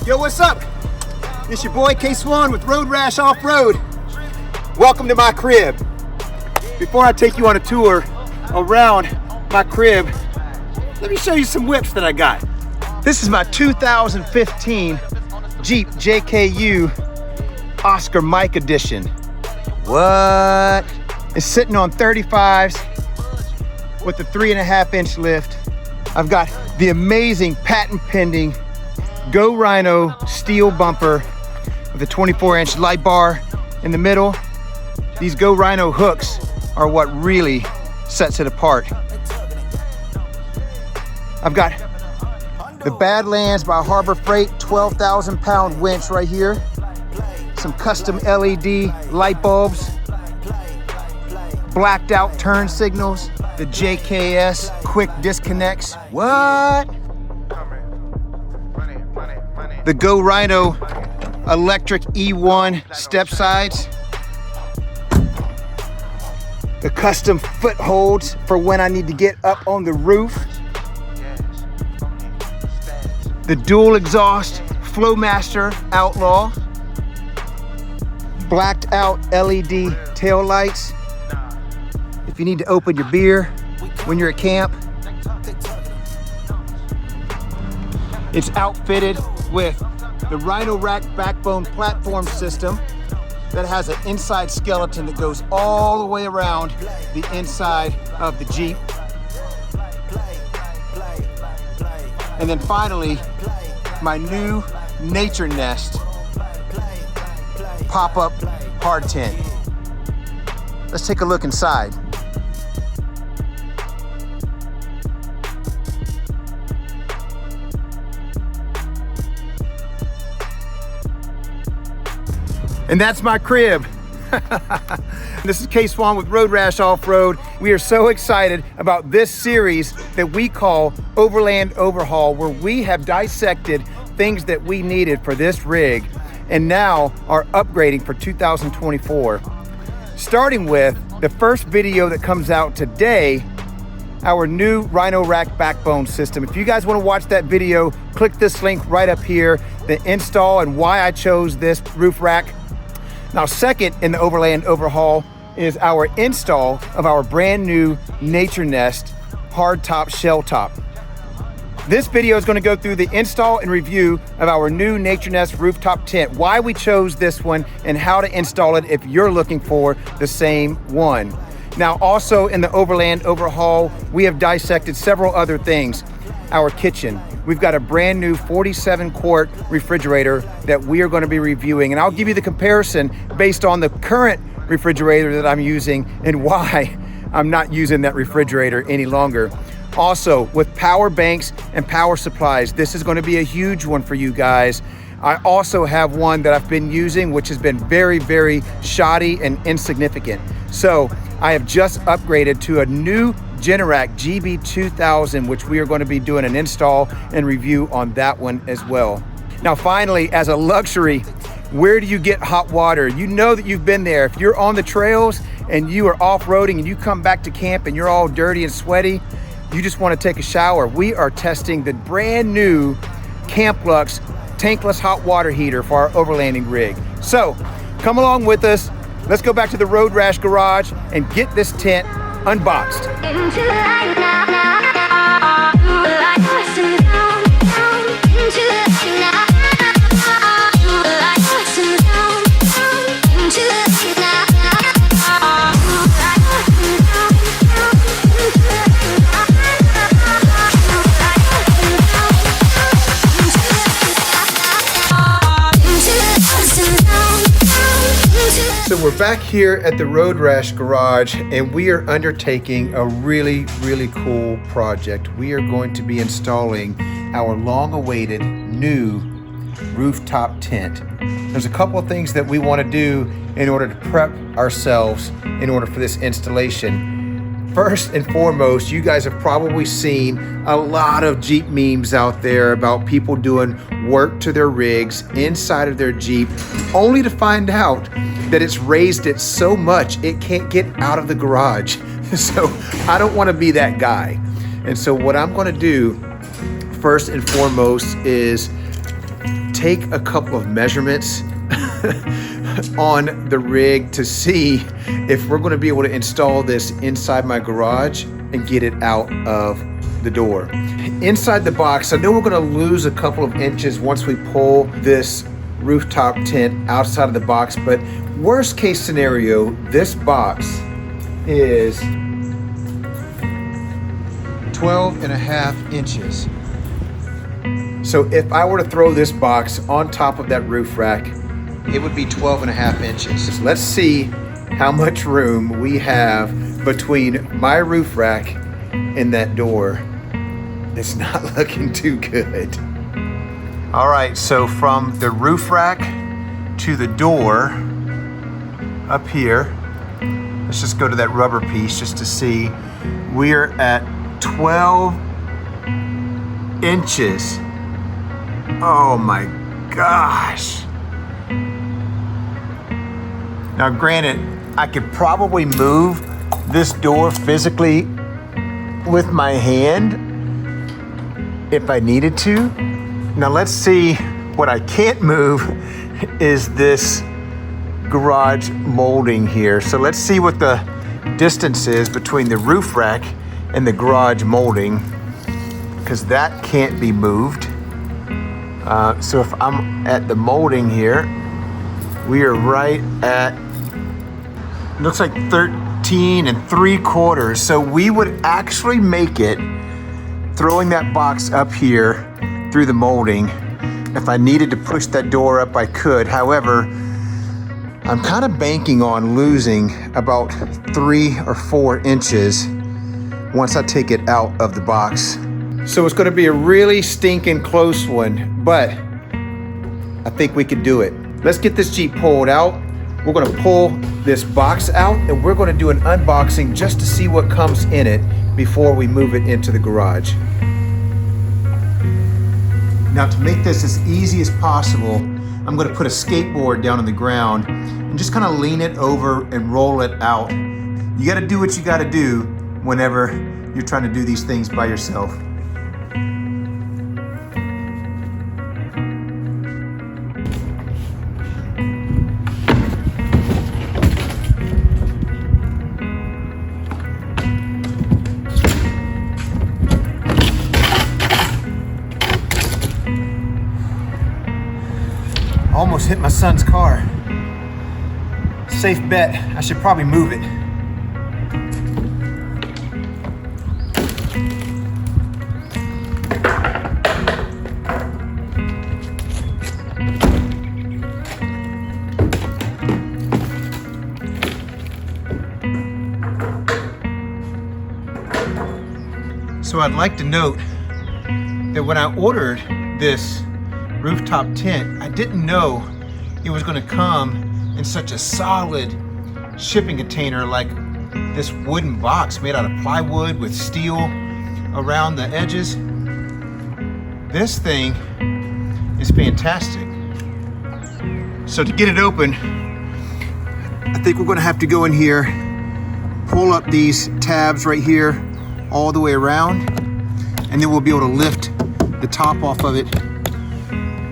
Yo, what's up? It's your boy K-Swan with Road Rash Off-Road. Welcome to my crib. Before I take you on a tour around my crib, let me show you some whips that I got. This is my 2015 Jeep JKU Oscar Mike Edition. What? It's sitting on 35s with the 3.5-inch lift. I've got the amazing patent pending Go Rhino steel bumper with a 24-inch light bar in the middle. These Go Rhino hooks are what really sets it apart. I've got the Badlands by Harbor Freight 12,000-pound winch right here. Some custom LED light bulbs, blacked out turn signals, the JKS quick disconnects. What? The Go Rhino electric E1 step sides. The custom footholds for when I need to get up on the roof. The dual exhaust Flowmaster Outlaw. Blacked out LED tail lights. If you need to open your beer when you're at camp. It's outfitted with the Rhino Rack backbone platform system that has an inside skeleton that goes all the way around the inside of the Jeep. And then finally, my new Naturnest pop-up hard tent. Let's take a look inside. And that's my crib. This is K-Swan with Road Rash Off-Road. We are so excited about this series that we call Overland Overhaul, where we have dissected things that we needed for this rig and now are upgrading for 2024. Starting with the first video that comes out today, our new Rhino Rack backbone system. If you guys want to watch that video, click this link right up here, the install and why I chose this roof rack. Now, second in the Overland Overhaul is our install of our brand new Naturnest Hardtop shell top. This video is going to go through the install and review of our new Naturnest Rooftop Tent, why we chose this one and how to install it if you're looking for the same one. Now, also in the Overland Overhaul, we have dissected several other things. Our kitchen. We've got a brand new 47-quart refrigerator that we are going to be reviewing, and I'll give you the comparison based on the current refrigerator that I'm using and why I'm not using that refrigerator any longer. Also, with power banks and power supplies, this is going to be a huge one for you guys. I also have one that I've been using, which has been very, very shoddy and insignificant. So I have just upgraded to a new Generac GB2000, which we are going to be doing an install and review on that one as well. Now, finally, as a luxury, where do you get hot water? You know that you've been there. If you're on the trails and you are off-roading and you come back to camp and you're all dirty and sweaty, you just want to take a shower. We are testing the brand new Camp Lux tankless hot water heater for our overlanding rig. So come along with us. Let's go back to the Road Rash garage and get this tent unboxed. So we're back here at the Road Rash garage and we are undertaking a really, really cool project. We are going to be installing our long-awaited new rooftop tent. There's a couple of things that we want to do in order to prep ourselves in order for this installation. First and foremost, you guys have probably seen a lot of Jeep memes out there about people doing work to their rigs inside of their Jeep, only to find out that it's raised it so much it can't get out of the garage. So I don't want to be that guy. And so what I'm going to do first and foremost is take a couple of measurements on the rig to see if we're going to be able to install this inside my garage and get it out of the door. Inside the box, I know we're going to lose a couple of inches once we pull this rooftop tent outside of the box, but worst case scenario, this box is 12.5 inches. So if I were to throw this box on top of that roof rack, it would be 12.5 inches. Let's see how much room we have between my roof rack and that door. It's not looking too good. All right, so from the roof rack to the door up here, let's just go to that rubber piece just to see. We're at 12 inches. Oh my gosh. Now granted, I could probably move this door physically with my hand if I needed to. Now let's see, what I can't move is this garage molding here. So let's see what the distance is between the roof rack and the garage molding, because that can't be moved. So if I'm at the molding here, we are right at, looks like 13 3/4. So we would actually make it throwing that box up here through the molding. If I needed to push that door up, I could. However, I'm kind of banking on losing about 3 or 4 inches once I take it out of the box. So it's gonna be a really stinking close one, but I think we could do it. Let's get this Jeep pulled out. We're gonna pull this box out and we're gonna do an unboxing just to see what comes in it before we move it into the garage. Now to make this as easy as possible, I'm gonna put a skateboard down on the ground and just kind of lean it over and roll it out. You gotta do what you gotta do whenever you're trying to do these things by yourself. Almost hit my son's car. Safe bet, I should probably move it. So I'd like to note that when I ordered this rooftop tent, I didn't know it was going to come in such a solid shipping container like this wooden box made out of plywood with steel around the edges. This thing is fantastic. So to get it open, I think we're going to have to go in here, pull up these tabs right here all the way around, and then we'll be able to lift the top off of it,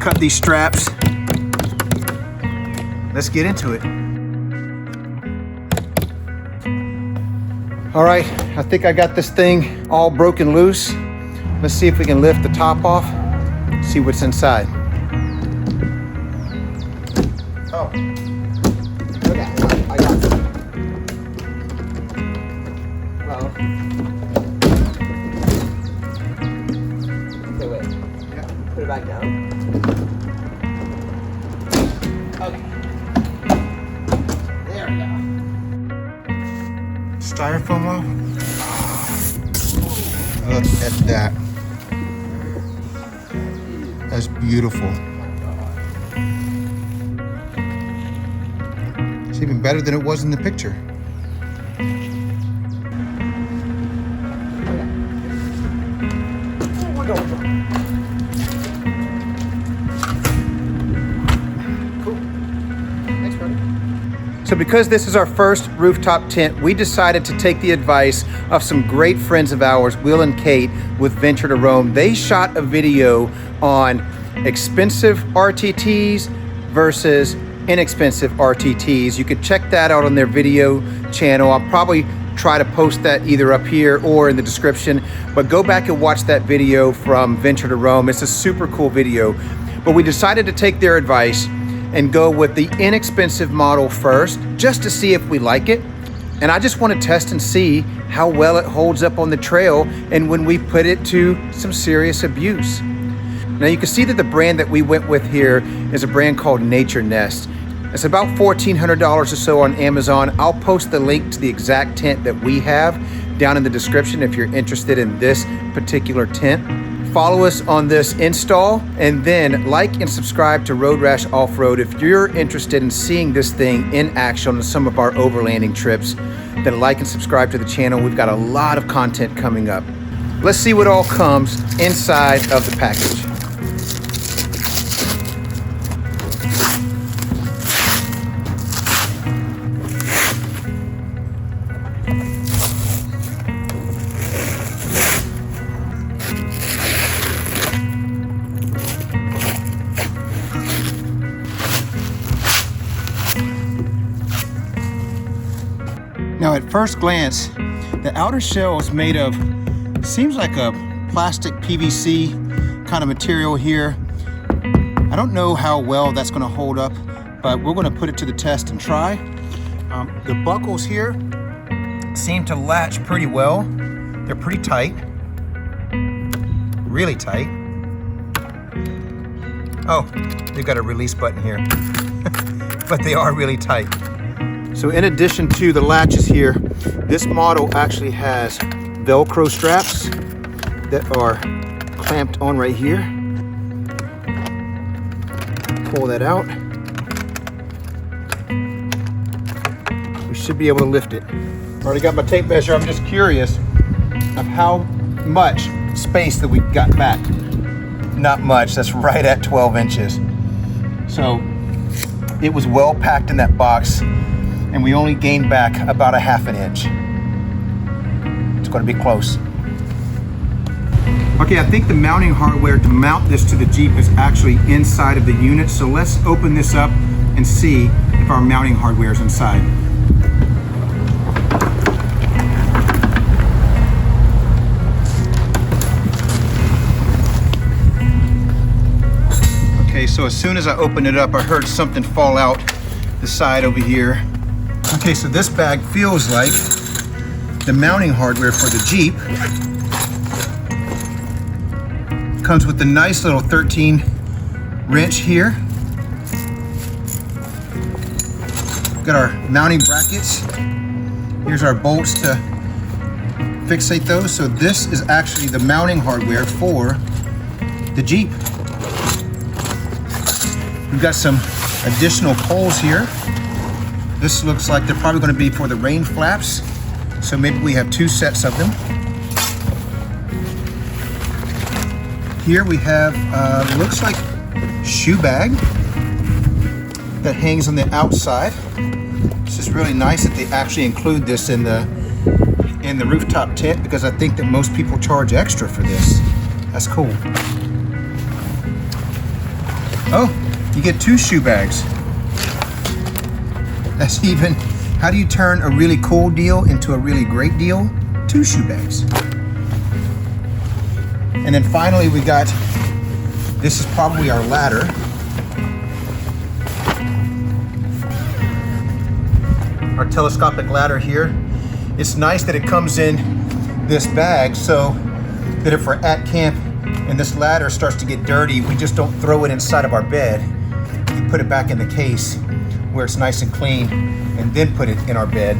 cut these straps. Let's get into it. All right, I think I got this thing all broken loose. Let's see if we can lift the top off, see what's inside. Oh, okay, I got it. Well, okay, wait. Yeah. Put it back down. Okay. There we go. Styrofoam roll. Look at that. That's beautiful. It's even better than it was in the picture. So because this is our first rooftop tent, we decided to take the advice of some great friends of ours, Will and Kate with Venture to Roam. They shot a video on expensive RTTs versus inexpensive RTTs. You could check that out on their video channel. I'll probably try to post that either up here or in the description, but go back and watch that video from Venture to Rome. It's a super cool video. But we decided to take their advice and go with the inexpensive model first, just to see if we like it. And I just want to test and see how well it holds up on the trail and when we put it to some serious abuse. Now you can see that the brand that we went with here is a brand called Naturnest. It's about $1,400 or so on Amazon. I'll post the link to the exact tent that we have down in the description if you're interested in this particular tent. Follow us on this install, and then like and subscribe to Road Rash Off-Road if you're interested in seeing this thing in action on some of our overlanding trips. Then like and subscribe to the channel. We've got a lot of content coming up. Let's see what all comes inside of the package. Now at first glance, the outer shell is made of, seems like a plastic PVC kind of material here. I don't know how well that's going to hold up, but we're going to put it to the test and try. The buckles here seem to latch pretty well. They're pretty tight, really tight. Oh, they've got a release button here, but they are really tight. So in addition to the latches here, this model actually has Velcro straps that are clamped on right here. Pull that out. We should be able to lift it. Already got my tape measure. I'm just curious of how much space that we got back. Not much, that's right at 12 inches. So it was well packed in that box, and we only gained back about a ½ inch. It's going to be close. Okay, I think the mounting hardware to mount this to the Jeep is actually inside of the unit, so let's open this up and see if our mounting hardware is inside. Okay, so as soon as I opened it up, I heard something fall out the side over here. Okay, so this bag feels like the mounting hardware for the Jeep. Comes with a nice little 13 wrench here. Got our mounting brackets. Here's our bolts to fixate those. So this is actually the mounting hardware for the Jeep. We've got some additional poles here. This looks like they're probably going to be for the rain flaps. So maybe we have 2 sets of them. Here we have, looks like shoe bag that hangs on the outside. This is really nice that they actually include this in the rooftop tent, because I think that most people charge extra for this. That's cool. Oh, you get 2 shoe bags. That's even, how do you turn a really cool deal into a really great deal? 2 shoe bags. And then finally we got, this is probably our ladder. Our telescopic ladder here. It's nice that it comes in this bag so that if we're at camp and this ladder starts to get dirty, we just don't throw it inside of our bed. We put it back in the case where it's nice and clean, and then put it in our bed.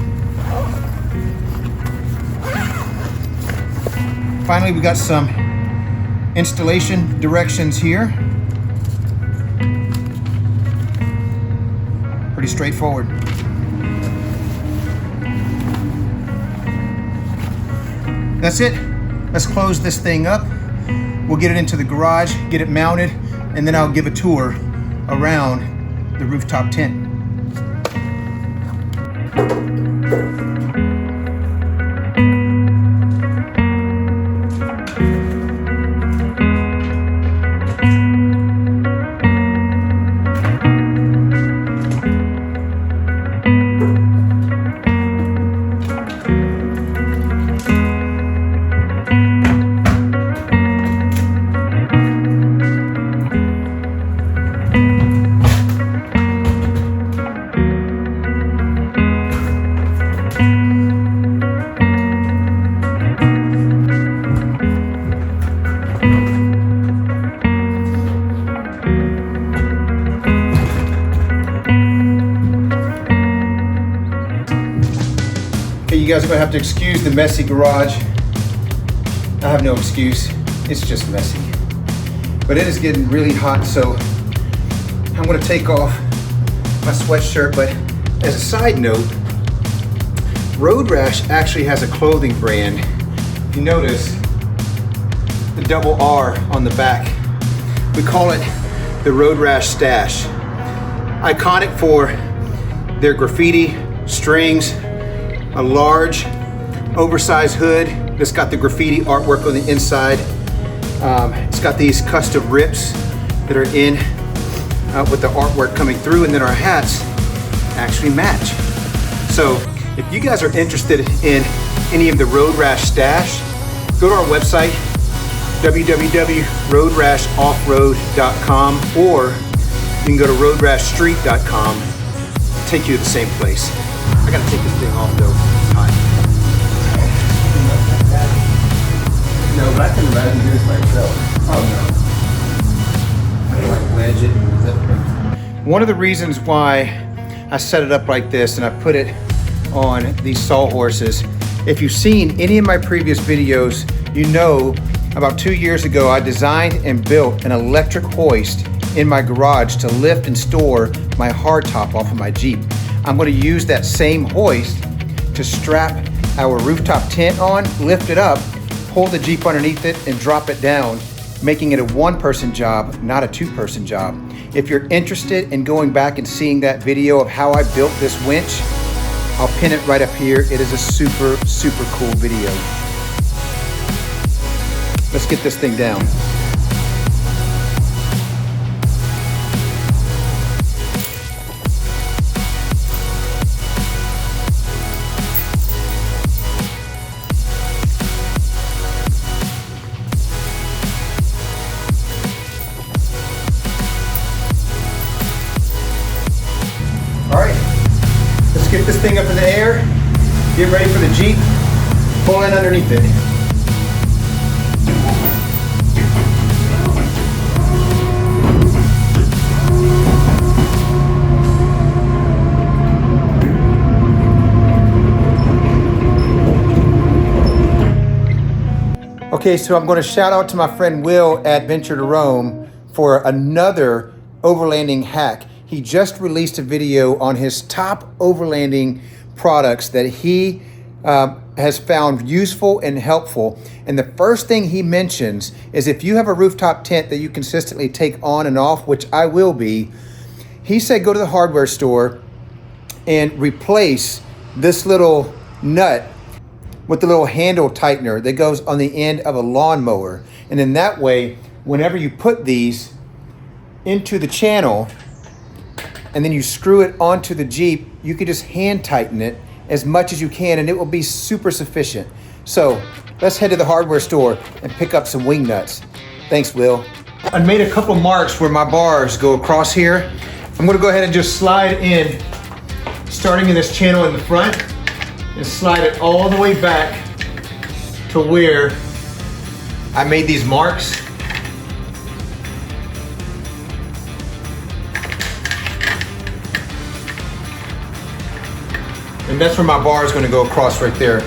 Finally, we got some installation directions here. Pretty straightforward. That's it. Let's close this thing up. We'll get it into the garage, get it mounted, and then I'll give a tour around the rooftop tent. you guys are gonna have to excuse the messy garage. I have no excuse, it's just messy. But it is getting really hot, so I'm gonna take off my sweatshirt. But as a side note, Road Rash actually has a clothing brand. If you notice the double R on the back, we call it the Road Rash Stash. Iconic for their graffiti, strings, a large oversized hood that's got the graffiti artwork on the inside. It's got these custom rips that are in with the artwork coming through, and then our hats actually match. So if you guys are interested in any of the Road Rash stash, go to our website, www.roadrashoffroad.com, or you can go to roadrashstreet.com, take you to the same place. I gotta take this thing off though. It's hot. No, but I can imagine doing this myself. Oh no. I like wedge it and zip it. One of the reasons why I set it up like this and I put it on these sawhorses, if you've seen any of my previous videos, you know about 2 years ago I designed and built an electric hoist in my garage to lift and store my hardtop off of my Jeep. I'm going to use that same hoist to strap our rooftop tent on, lift it up, pull the Jeep underneath it, and drop it down, making it a one-person job, not a two-person job. If you're interested in going back and seeing that video of how I built this winch, I'll pin it right up here. It is a super, super cool video. Let's get this thing down. Get this thing up in the air, get ready for the Jeep, pull in underneath it. Okay, so I'm going to shout out to my friend Will at Venture to Roam for another overlanding hack. He just released a video on his top overlanding products that he has found useful and helpful. And the first thing he mentions is if you have a rooftop tent that you consistently take on and off, which I will be, he said go to the hardware store and replace this little nut with the little handle tightener that goes on the end of a lawnmower. And then that way, whenever you put these into the channel, and then you screw it onto the Jeep, you can just hand tighten it as much as you can and it will be super sufficient. So let's head to the hardware store and pick up some wing nuts. Thanks, Will. I made a couple marks where my bars go across here. I'm gonna go ahead and just slide in, starting in this channel in the front, and slide it all the way back to where I made these marks. And that's where my bar is going to go across right there.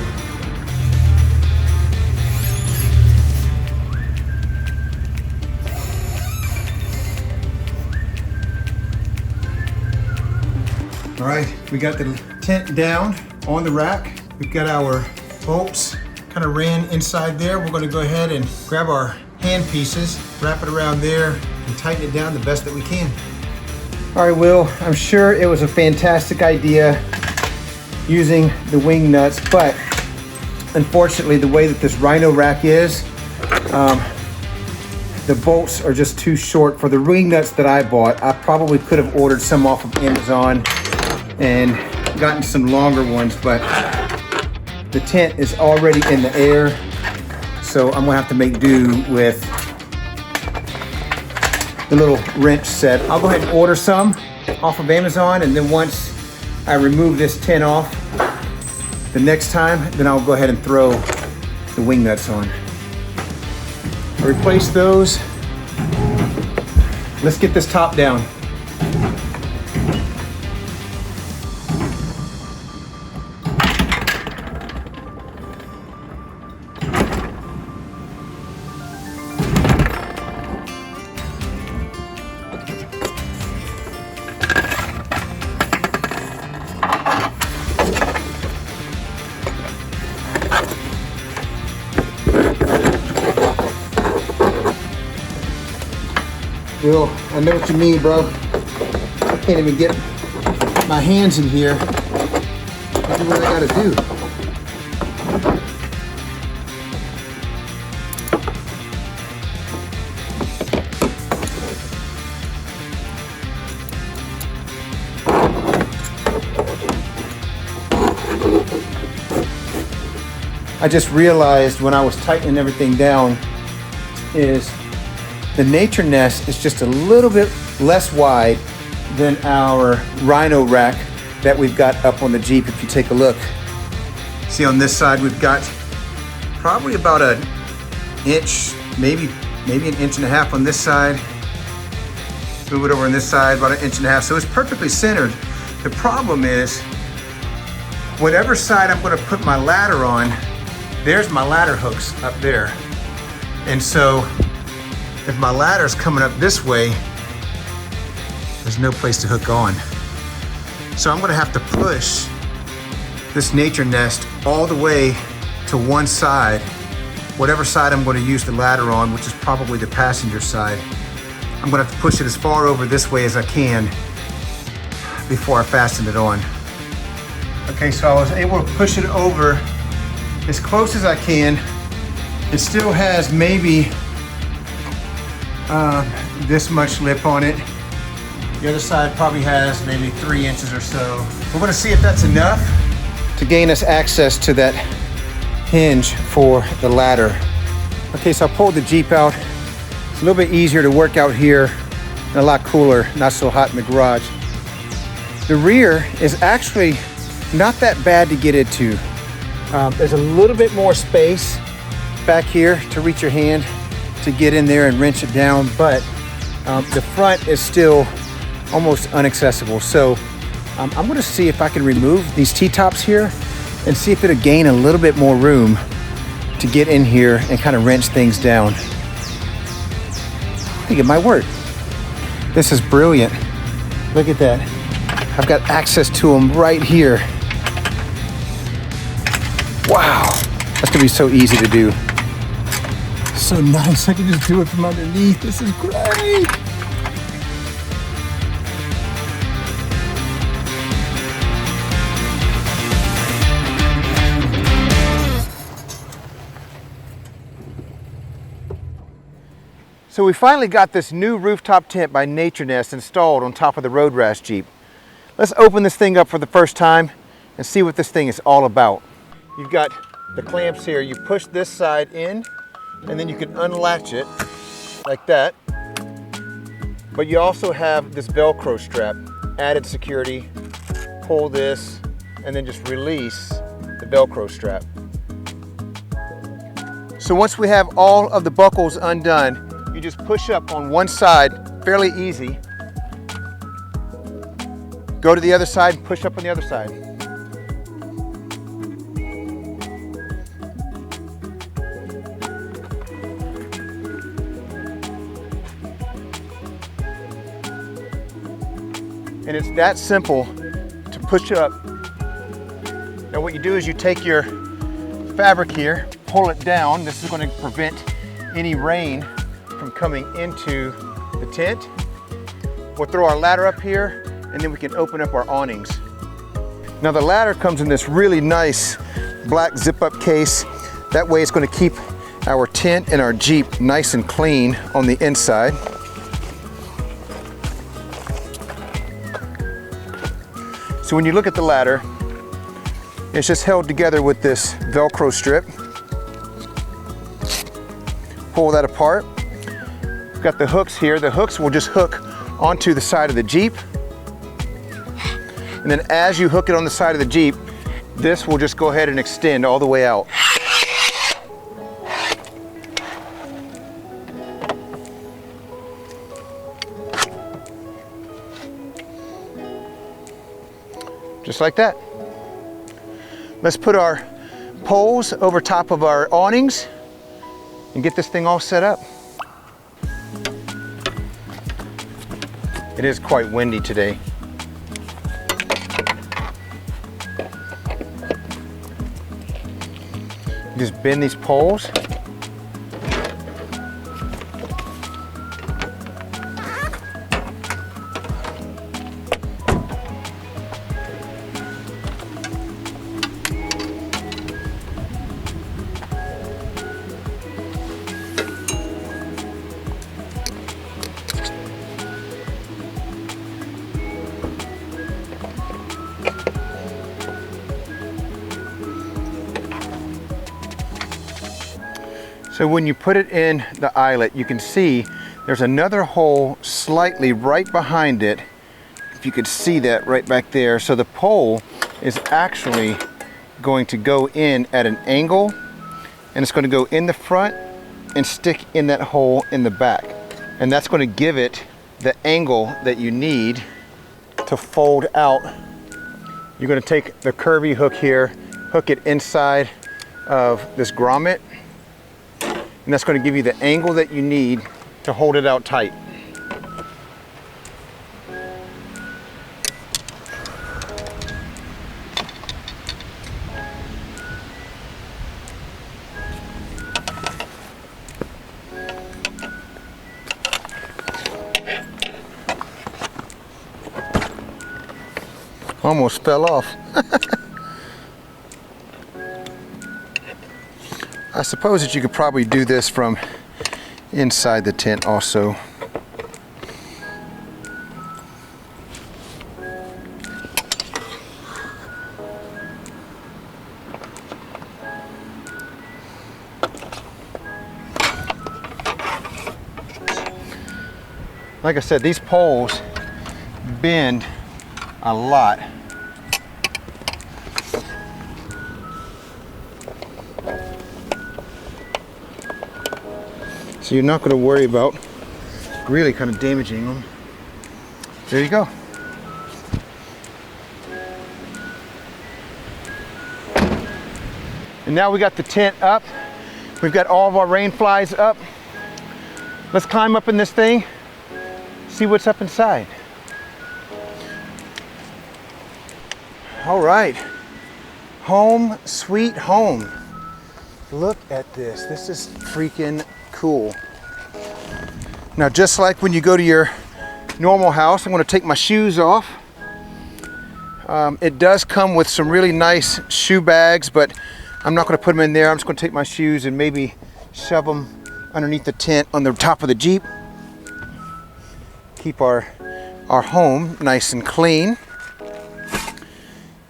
All right, we got the tent down on the rack. We've got our bolts kind of ran inside there. We're going to go ahead and grab our hand pieces, wrap it around there, and tighten it down the best that we can. All right, Will, I'm sure it was a fantastic idea using the wing nuts, but unfortunately the way that this Rhino rack is, the bolts are just too short for the wing nuts that I bought. I probably could have ordered some off of Amazon and gotten some longer ones, but the tent is already in the air, so I'm gonna have to make do with the little wrench set. I'll go ahead and order some off of Amazon, and then once I remove this tent off the next time, then I'll go ahead and throw the wing nuts on. I replace those. Let's get this top down. Bill, I know what you mean, bro. I can't even get my hands in here to do what I gotta do. I just realized when I was tightening everything down is the Naturnest is just a little bit less wide than our Rhino rack that we've got up on the Jeep. If you take a look, see on this side we've got probably about an inch, maybe an inch and a half on this side. Move it over on this side, about an inch and a half. So it's perfectly centered. The problem is, whatever side I'm going to put my ladder on, there's my ladder hooks up there. And so if my ladder's coming up this way, there's no place to hook on. So I'm gonna have to push this Naturnest all the way to one side, whatever side I'm gonna use the ladder on, which is probably the passenger side. I'm gonna have to push it as far over this way as I can before I fasten it on. Okay, so I was able to push it over as close as I can. It still has maybe this much lip on it. The other side probably has maybe 3 inches or so. We're gonna see if that's enough to gain us access to that hinge for the ladder. Okay, so I pulled the Jeep out. It's a little bit easier to work out here and a lot cooler, not so hot in the garage. The rear is actually not that bad to get into. There's a little bit more space back here to reach your hand to get in there and wrench it down, but the front is still almost inaccessible. So I'm gonna see if I can remove these T-tops here and see if it'll gain a little bit more room to get in here and kind of wrench things down. I think it might work. This is brilliant. Look at that. I've got access to them right here. Wow, that's gonna be so easy to do. So nice, I can just do it from underneath. This is great. So we finally got this new rooftop tent by Naturnest installed on top of the Road Rash Jeep. Let's open this thing up for the first time and see what this thing is all about. You've got the clamps here. You push this side in and then you can unlatch it like that. But you also have this Velcro strap, added security. Pull this and then just release the Velcro strap. So once we have all of the buckles undone, you just push up on one side, fairly easy. Go to the other side and push up on the other side. And it's that simple to push up. Now what you do is you take your fabric here, pull it down. This is going to prevent any rain from coming into the tent. We'll throw our ladder up here and then we can open up our awnings. Now the ladder comes in this really nice black zip-up case. That way it's going to keep our tent and our Jeep nice and clean on the inside. So when you look at the ladder, it's just held together with this Velcro strip. Pull that apart. We've got the hooks here. The hooks will just hook onto the side of the Jeep. And then as you hook it on the side of the Jeep, this will just go ahead and extend all the way out. Just like that. Let's put our poles over top of our awnings and get this thing all set up. It is quite windy today. Just bend these poles. So when you put it in the eyelet, you can see there's another hole slightly right behind it. If you could see that right back there. So the pole is actually going to go in at an angle, and it's going to go in the front and stick in that hole in the back. And that's going to give it the angle that you need to fold out. You're going to take the curvy hook here, hook it inside of this grommet, and that's going to give you the angle that you need to hold it out tight. Almost fell off. I suppose that you could probably do this from inside the tent also. Like I said, these poles bend a lot. So you're not going to worry about really kind of damaging them. There you go. And now we got the tent up. We've got all of our rain flies up. Let's climb up in this thing, see what's up inside. All right, home sweet home. Look at this. This is freaking cool. Now, just like when you go to your normal house, I'm going to take my shoes off. It does come with some really nice shoe bags, but I'm not going to put them in there. I'm just going to take my shoes and maybe shove them underneath the tent on the top of the Jeep. Keep our home nice and clean.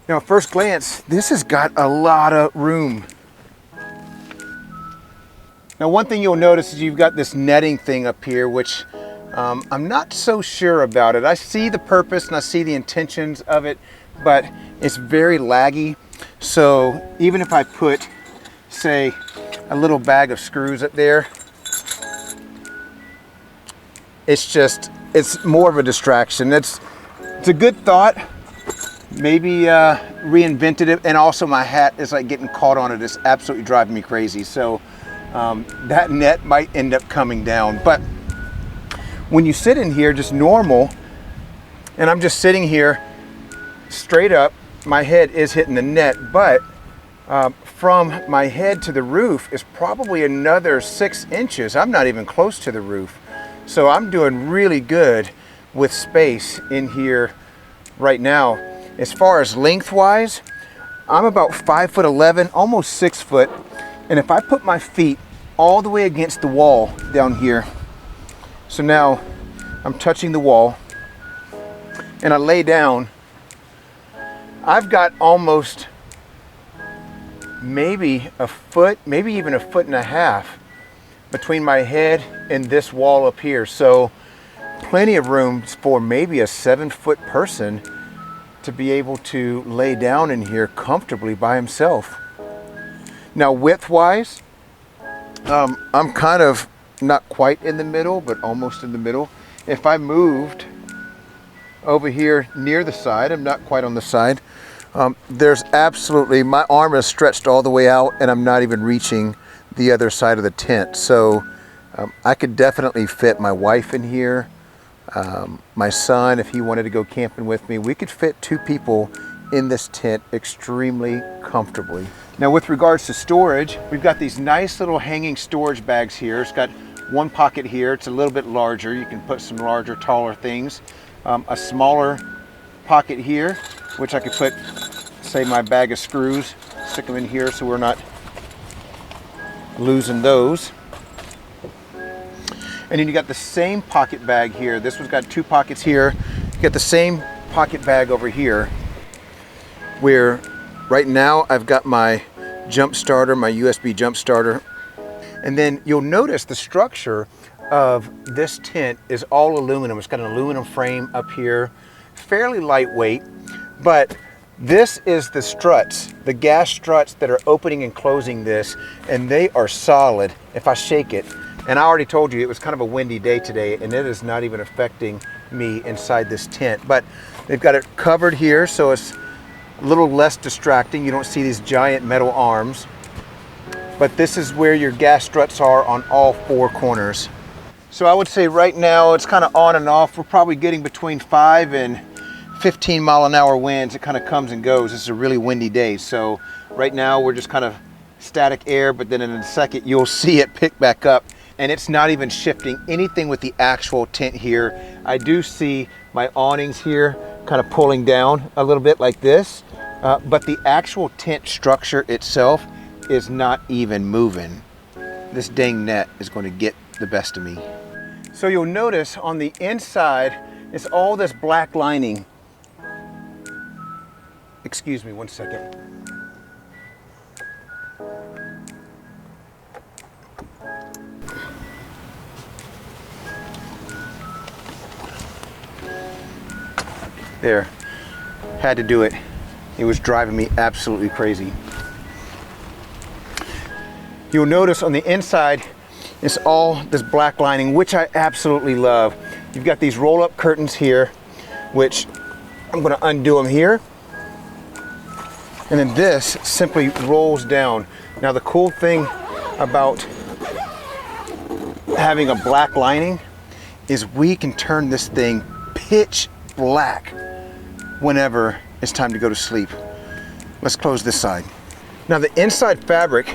Now, at first glance, this has got a lot of room. Now, one thing you'll notice is you've got this netting thing up here, which I'm not so sure about it. I see the purpose and I see the intentions of it, but it's very laggy. So even if I put, say, a little bag of screws up there, it's more of a distraction. It's a good thought. Maybe reinvented it, and also my hat is like getting caught on it. It's absolutely driving me crazy. So that net might end up coming down. But when you sit in here just normal, and I'm just sitting here straight up, my head is hitting the net, but from my head to the roof is probably another 6 inches. I'm not even close to the roof. So I'm doing really good with space in here right now. As far as lengthwise, I'm about 5'11", almost 6 foot. And if I put my feet all the way against the wall down here, so now I'm touching the wall, and I lay down, I've got almost maybe a foot, maybe even 1.5 feet between my head and this wall up here. So plenty of room for maybe a 7-foot person to be able to lay down in here comfortably by himself. Now, width-wise, I'm kind of not quite in the middle, but almost in the middle. If I moved over here near the side, I'm not quite on the side, there's absolutely, my arm is stretched all the way out, and I'm not even reaching the other side of the tent. So I could definitely fit my wife in here. My son, if he wanted to go camping with me, we could fit 2 people in this tent extremely comfortably. Now, with regards to storage, we've got these nice little hanging storage bags here. It's got one pocket here. It's a little bit larger. You can put some larger, taller things. A smaller pocket here, which I could put, say, my bag of screws, stick them in here so we're not losing those. And then you got the same pocket bag here. This one's got 2 pockets here. You got the same pocket bag over here, where right now I've got my jump starter, my USB jump starter. And then you'll notice the structure of this tent is all aluminum. It's got an aluminum frame up here, fairly lightweight, but this is the struts, the gas struts that are opening and closing this, and they are solid if I shake it. And I already told you it was kind of a windy day today, and it is not even affecting me inside this tent. But they've got it covered here, so it's a little less distracting. You don't see these giant metal arms. But this is where your gas struts are on all four corners. So I would say right now it's kind of on and off. We're probably getting between 5 and 15 mile an hour winds. It kind of comes and goes. This is a really windy day. So right now we're just kind of static air, but then in a second you'll see it pick back up, and it's not even shifting anything with the actual tent here. I do see my awnings here kind of pulling down a little bit like this, but the actual tent structure itself is not even moving. This dang net is going to get the best of me. So you'll notice on the inside, it's all this black lining. Excuse me one second. There, had to do it. It was driving me absolutely crazy. You'll notice on the inside, it's all this black lining, which I absolutely love. You've got these roll-up curtains here, which I'm gonna undo them here. And then this simply rolls down. Now the cool thing about having a black lining is we can turn this thing pitch black whenever it's time to go to sleep. Let's close this side. Now the inside fabric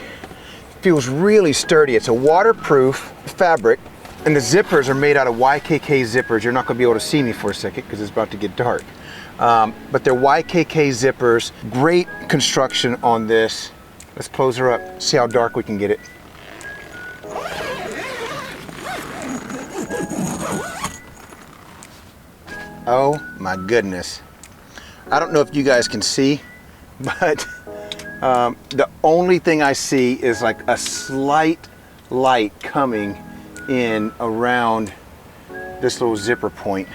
feels really sturdy. It's a waterproof fabric, and the zippers are made out of YKK zippers. You're not gonna be able to see me for a second because it's about to get dark. But they're YKK zippers. Great construction on this. Let's close her up, see how dark we can get it. Oh my goodness. I don't know if you guys can see, but the only thing I see is like a slight light coming in around this little zipper point.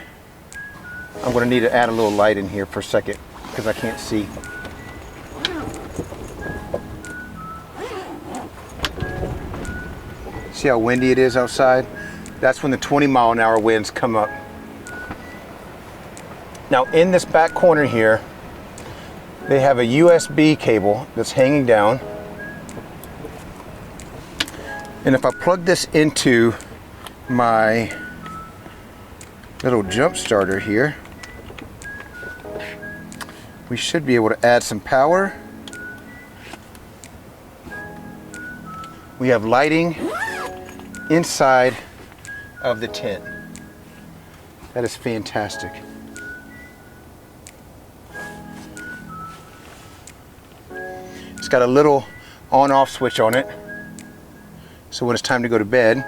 I'm going to need to add a little light in here for a second because I can't see. See how windy it is outside? That's when the 20-mile-an-hour winds come up. Now in this back corner here, they have a USB cable that's hanging down. And if I plug this into my little jump starter here, we should be able to add some power. We have lighting inside of the tent. That is fantastic. It's got a little on-off switch on it, so when it's time to go to bed,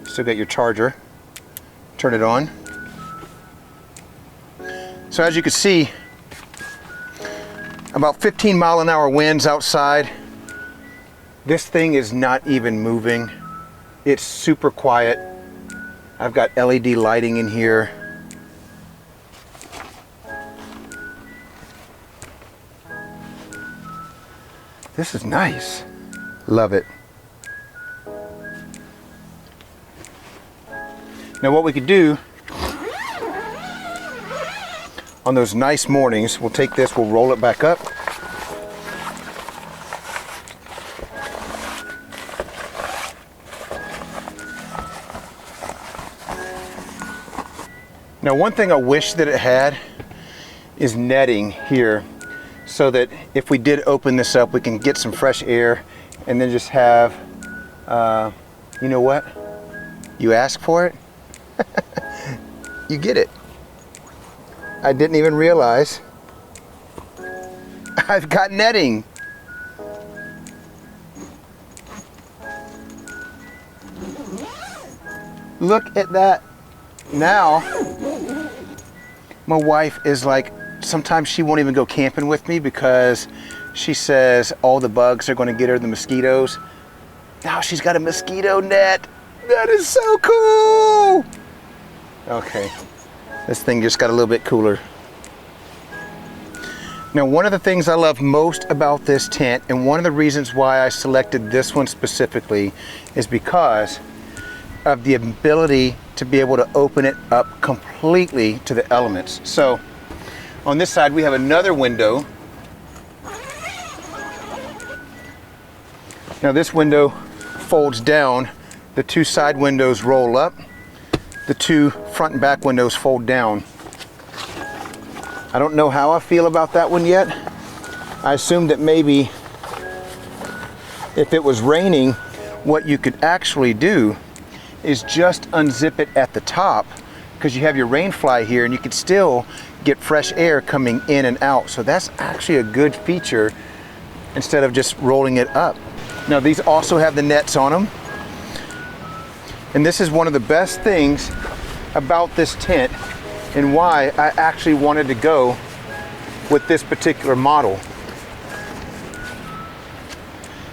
you still got your charger. Turn it on. So as you can see, about 15-mile-an-hour winds outside. This thing is not even moving. It's super quiet. I've got LED lighting in here. This is nice. Love it. Now what we could do on those nice mornings, we'll take this, we'll roll it back up. Now one thing I wish that it had is netting here, so that if we did open this up, we can get some fresh air and then just have, you know what? You ask for it, you get it. I didn't even realize I've got netting. Look at that. Now, my wife is like, sometimes she won't even go camping with me because she says all the bugs are going to get her, the mosquitoes. Now she's got a mosquito net. That is so cool. Okay, this thing just got a little bit cooler. Now, one of the things I love most about this tent, and one of the reasons why I selected this one specifically, is because of the ability to be able to open it up completely to the elements. So on this side we have another window. Now this window folds down, the two side windows roll up, the two front and back windows fold down. I don't know how I feel about that one yet. I assumed that maybe if it was raining, what you could actually do is just unzip it at the top, because you have your rain fly here and you could still get fresh air coming in and out. So that's actually a good feature instead of just rolling it up. Now these also have the nets on them. And this is one of the best things about this tent and why I actually wanted to go with this particular model.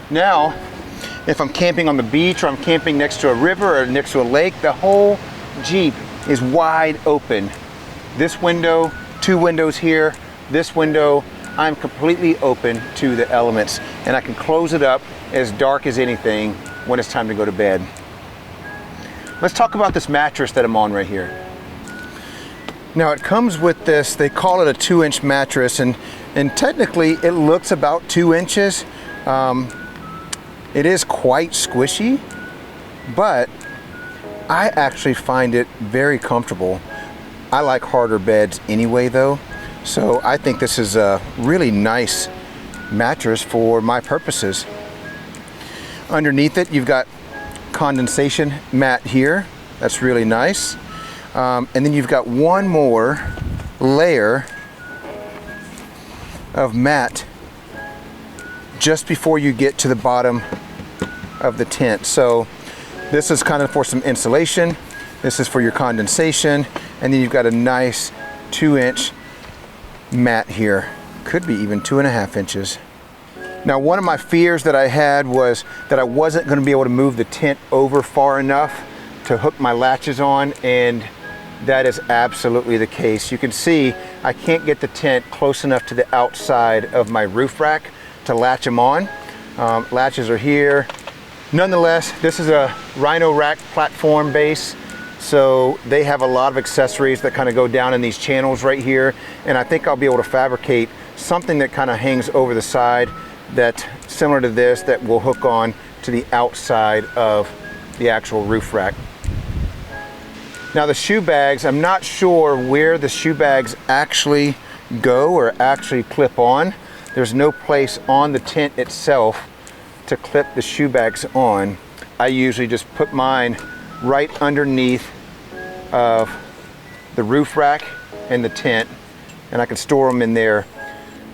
Now, if I'm camping on the beach or I'm camping next to a river or next to a lake, the whole Jeep is wide open. This window, two windows here, this window, I'm completely open to the elements, and I can close it up as dark as anything when it's time to go to bed. Let's talk about this mattress that I'm on right here. Now it comes with this, they call it a 2-inch mattress, and technically it looks about 2 inches. It is quite squishy, but I actually find it very comfortable. I like harder beds anyway though, so I think this is a really nice mattress for my purposes. Underneath it you've got condensation mat here, that's really nice. And then you've got one more layer of mat just before you get to the bottom of the tent. So this is kind of for some insulation, this is for your condensation, and then you've got a nice 2-inch mat here. Could be even 2.5 inches. Now one of my fears that I had was that I wasn't going to be able to move the tent over far enough to hook my latches on, and that is absolutely the case. You can see I can't get the tent close enough to the outside of my roof rack to latch them on. Latches are here. Nonetheless, this is a Rhino rack platform base, so they have a lot of accessories that kind of go down in these channels right here, and I think I'll be able to fabricate something that kind of hangs over the side that's similar to this, that will hook on to the outside of the actual roof rack. Now the shoe bags, I'm not sure where the shoe bags actually go or actually clip on. There's no place on the tent itself to clip the shoe bags on. I usually just put mine right underneath of the roof rack and the tent, and I can store them in there.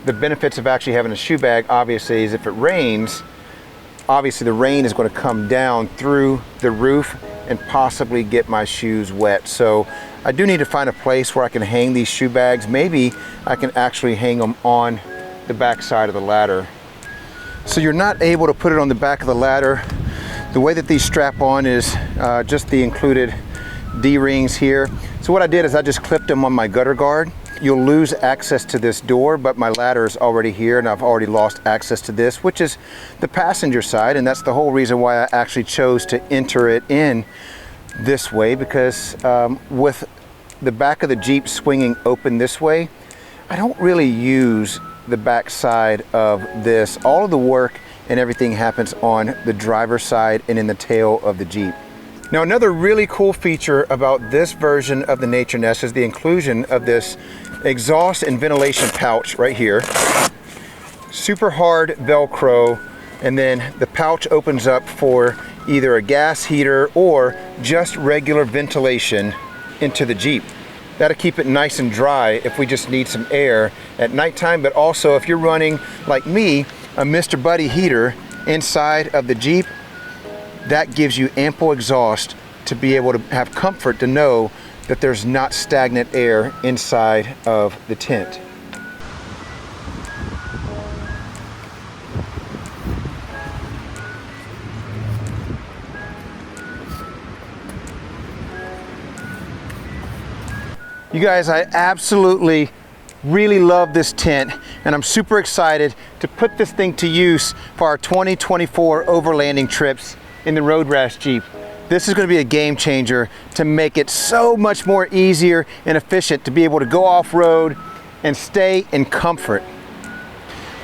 The benefits of actually having a shoe bag, obviously, is if it rains, obviously the rain is going to come down through the roof and possibly get my shoes wet. So I do need to find a place where I can hang these shoe bags. Maybe I can actually hang them on the back side of the ladder. So you're not able to put it on the back of the ladder. The way that these strap on is just the included D-rings here. So what I did is I just clipped them on my gutter guard. You'll lose access to this door, but my ladder is already here and I've already lost access to this, which is the passenger side, and that's the whole reason why I actually chose to enter it in this way, because with the back of the Jeep swinging open this way, I don't really use the back side of this. All of the work and everything happens on the driver's side and in the tail of the Jeep. Now another really cool feature about this version of the Naturnest is the inclusion of this exhaust and ventilation pouch right here. Super hard Velcro, and then the pouch opens up for either a gas heater or just regular ventilation into the Jeep. That'll keep it nice and dry if we just need some air at nighttime, but also if you're running, like me, a Mr. Buddy heater inside of the Jeep, that gives you ample exhaust to be able to have comfort to know that there's not stagnant air inside of the tent. You guys, I absolutely really love this tent, and I'm super excited to put this thing to use for our 2024 overlanding trips in the Road Rash Jeep. This is going to be a game changer to make it so much more easier and efficient to be able to go off-road and stay in comfort.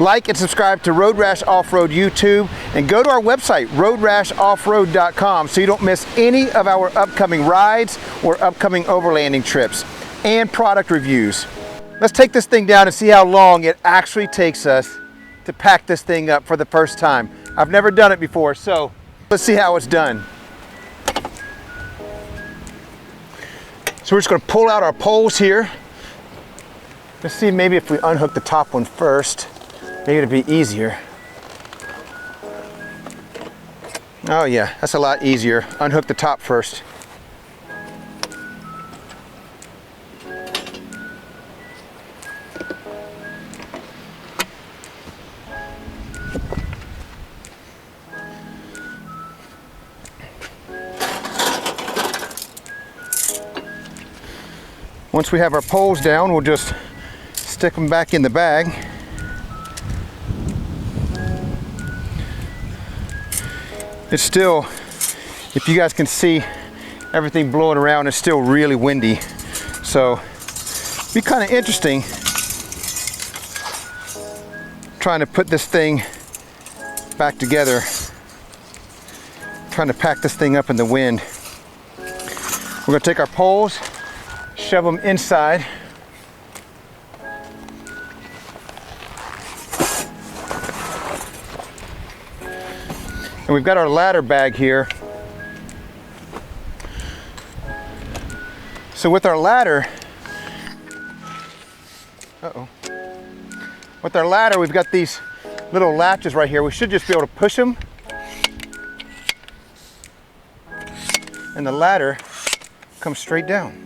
Like and subscribe to Road Rash Off-Road YouTube, and go to our website, roadrashoffroad.com, so you don't miss any of our upcoming rides or upcoming overlanding trips and product reviews. Let's take this thing down and see how long it actually takes us to pack this thing up for the first time. I've never done it before, so let's see how it's done. So we're just going to pull out our poles here. Let's see maybe if we unhook the top one first. Maybe it'll be easier. Oh yeah, that's a lot easier. Unhook the top first. Once we have our poles down, we'll just stick them back in the bag. It's still, if you guys can see everything blowing around, it's still really windy. So it'll be kind of interesting trying to put this thing back together, trying to pack this thing up in the wind. We're going to take our poles, shove them inside. And we've got our ladder bag here. So with our ladder, with our ladder, we've got these little latches right here. We should just be able to push them, and the ladder comes straight down.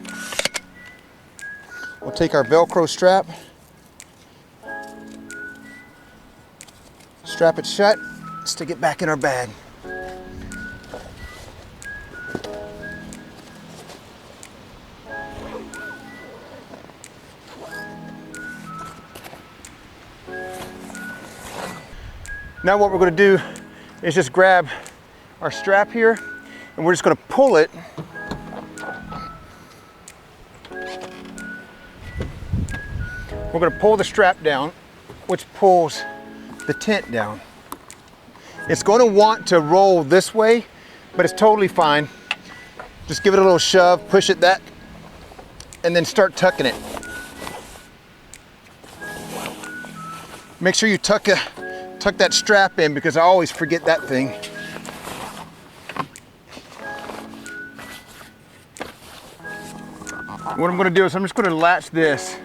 We'll take our Velcro strap, strap it shut, stick it back in our bag. Now what we're going to do is just grab our strap here, and we're just going to pull it We're going to pull the strap down, which pulls the tent down. It's going to want to roll this way, but it's totally fine. Just give it a little shove, push it that, and then start tucking it. Make sure you tuck that strap in, because I always forget that thing. What I'm going to do is I'm just going to latch this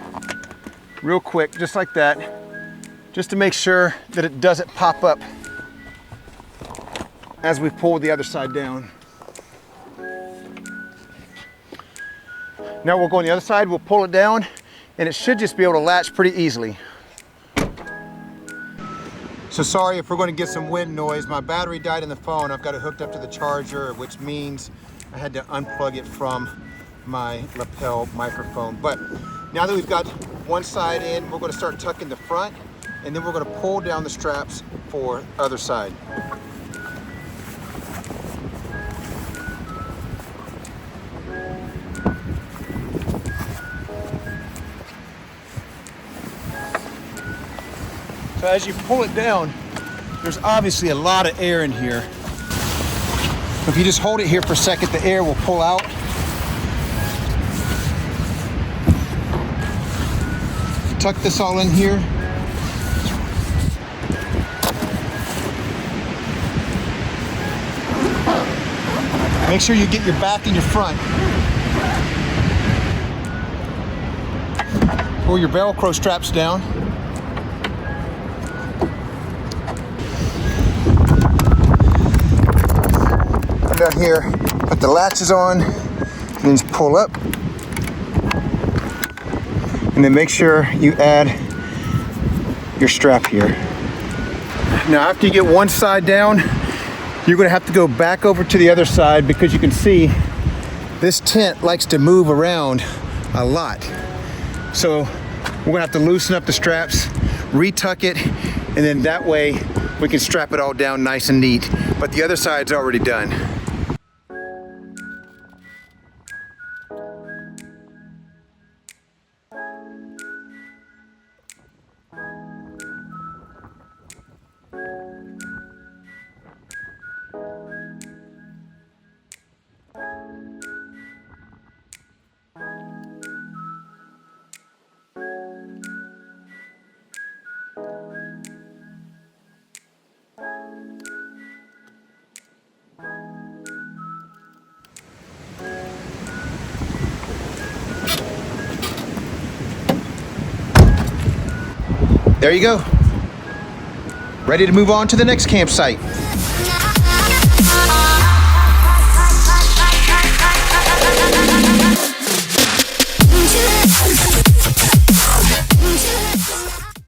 real quick, just like that, just to make sure that it doesn't pop up as we pull the other side down. Now we'll go on the other side, we'll pull it down, and it should just be able to latch pretty easily. So sorry if we're going to get some wind noise. My battery died in the phone. I've got it hooked up to the charger, which means I had to unplug it from my lapel microphone. But now that we've got one side in, we're going to start tucking the front, and then we're going to pull down the straps for the other side. So as you pull it down, there's obviously a lot of air in here. If you just hold it here for a second, the air will pull out. Tuck this all in here. Make sure you get your back and your front. Pull your Velcro straps down. Come down here, put the latches on, and then just pull up. And then make sure you add your strap here. Now after you get one side down, you're gonna have to go back over to the other side, because you can see this tent likes to move around a lot. So we're gonna have to loosen up the straps, retuck it, and then that way we can strap it all down nice and neat. But the other side's already done. There you go. Ready to move on to the next campsite.